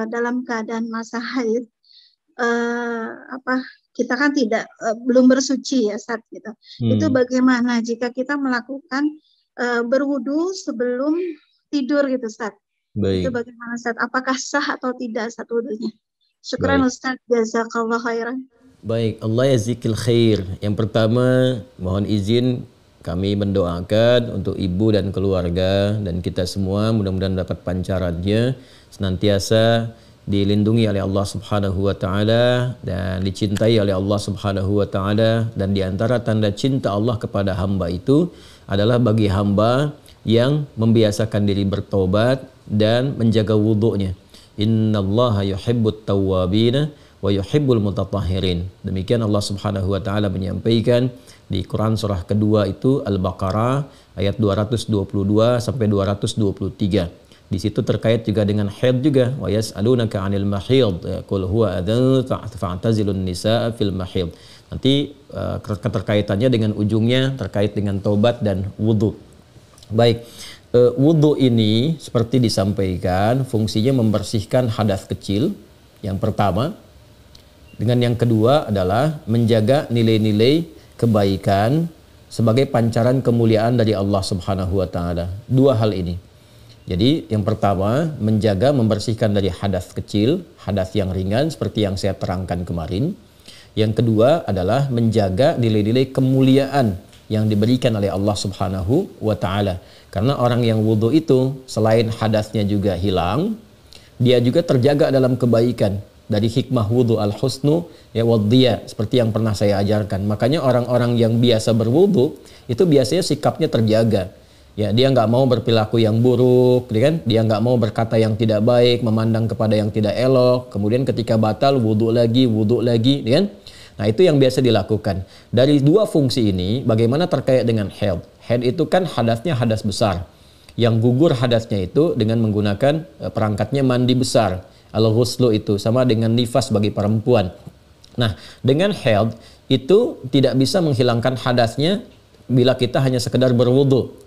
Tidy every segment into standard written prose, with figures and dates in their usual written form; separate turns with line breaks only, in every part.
dalam keadaan masa haid, kita kan belum bersuci ya Ustaz gitu. Itu bagaimana jika kita melakukan berwudu sebelum tidur gitu Ustaz? Itu
Baik.
bagaimana Ustaz? Apakah sah atau tidak Ustaz wudunya? Syukran Ustaz, jazakallah khairan.
Baik, Allah yazikil khair. Yang pertama, mohon izin kami mendoakan untuk ibu dan keluarga dan kita semua mudah-mudahan dapat pancarannya, senantiasa dilindungi oleh Allah Subhanahu wa taala dan dicintai oleh Allah Subhanahu wa taala. Dan di antara tanda cinta Allah kepada hamba itu adalah bagi hamba yang membiasakan diri bertobat dan menjaga wudunya. Innallaha yuhibbut tawwabina wa yuhibbul mutatahhirin. Demikian Allah Subhanahu wa taala menyampaikan di Quran surah kedua itu Al-Baqarah ayat 222 sampai 223. Di situ terkait juga dengan haid juga, wa yas'alunaka 'anil mahid qul huwa adzan fa'tazilun nisaa fil mahid. Nanti keterkaitannya dengan ujungnya terkait dengan tobat dan wudu. Baik, wudu ini seperti disampaikan fungsinya membersihkan hadas kecil yang pertama. Dengan yang kedua adalah menjaga nilai-nilai kebaikan sebagai pancaran kemuliaan dari Allah Subhanahu wa taala. Dua hal ini. Jadi yang pertama menjaga membersihkan dari hadas kecil, hadas yang ringan seperti yang saya terangkan kemarin. Yang kedua adalah menjaga nilai-nilai kemuliaan yang diberikan oleh Allah Subhanahu wa taala. Karena orang yang wudu itu selain hadasnya juga hilang, dia juga terjaga dalam kebaikan. Dari hikmah wudu al-husnu ya wadhiya, seperti yang pernah saya ajarkan. Makanya orang-orang yang biasa berwudu itu biasanya sikapnya terjaga. Ya, dia nggak mau berperilaku yang buruk, kan? Dia nggak mau berkata yang tidak baik, memandang kepada yang tidak elok. Kemudian ketika batal wudu lagi, kan? Nah, itu yang biasa dilakukan. Dari dua fungsi ini, bagaimana terkait dengan haid? Haid itu kan hadasnya hadas besar. Yang gugur hadasnya itu dengan menggunakan perangkatnya mandi besar. Al-ghuslu itu sama dengan nifas bagi perempuan. Nah, dengan haid itu tidak bisa menghilangkan hadasnya bila kita hanya sekedar berwudu.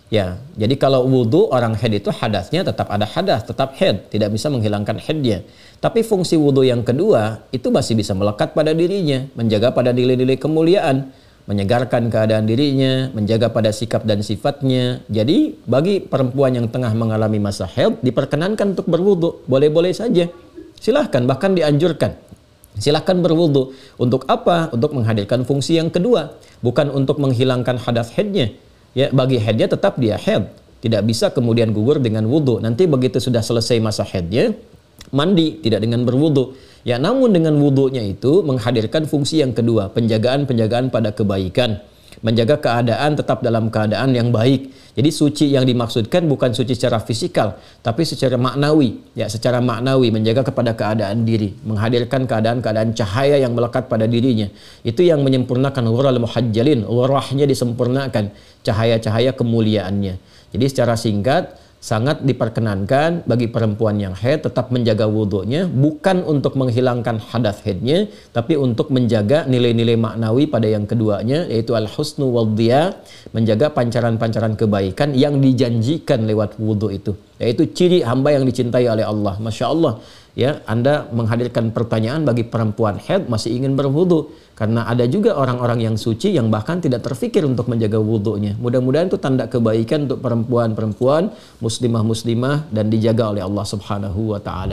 Ya, jadi kalau wudu orang haid itu hadasnya tetap ada hadas, tetap haid, tidak bisa menghilangkan haidnya. Tapi fungsi wudu yang kedua itu masih bisa melekat pada dirinya, menjaga pada nilai-nilai kemuliaan, menyegarkan keadaan dirinya, menjaga pada sikap dan sifatnya. Jadi bagi perempuan yang tengah mengalami masa haid diperkenankan untuk berwudu, boleh-boleh saja. Silahkan, bahkan dianjurkan. Silahkan berwudu. Untuk apa? Untuk menghadirkan fungsi yang kedua, bukan untuk menghilangkan hadas haidnya. Ya, bagi haidnya tetap dia haid, tidak bisa kemudian gugur dengan wudu. Nanti begitu sudah selesai masa haidnya, mandi, tidak dengan berwudu. Ya, namun dengan wudunya itu menghadirkan fungsi yang kedua, penjagaan pada kebaikan, menjaga keadaan tetap dalam keadaan yang baik. Jadi suci yang dimaksudkan bukan suci secara fisikal, tapi secara maknawi. Ya, secara maknawi menjaga kepada keadaan diri, menghadirkan keadaan-keadaan cahaya yang melekat pada dirinya. Itu yang menyempurnakan ghurral muhajjalin, ghurrahnya disempurnakan, cahaya-cahaya kemuliaannya. Jadi secara singkat, sangat diperkenankan bagi perempuan yang haid tetap menjaga wudunya, bukan untuk menghilangkan hadas haidnya, tapi untuk menjaga nilai-nilai maknawi pada yang keduanya, yaitu al-husnu wadhiya, menjaga pancaran-pancaran kebaikan yang dijanjikan lewat wudu itu, yaitu ciri hamba yang dicintai oleh Allah. Masya Allah, ya, Anda menghadirkan pertanyaan bagi perempuan haid masih ingin berwudu, karena ada juga orang-orang yang suci yang bahkan tidak terfikir untuk menjaga wudunya. Mudah-mudahan itu tanda kebaikan untuk perempuan-perempuan muslimah-muslimah dan dijaga oleh Allah Subhanahu wa taala.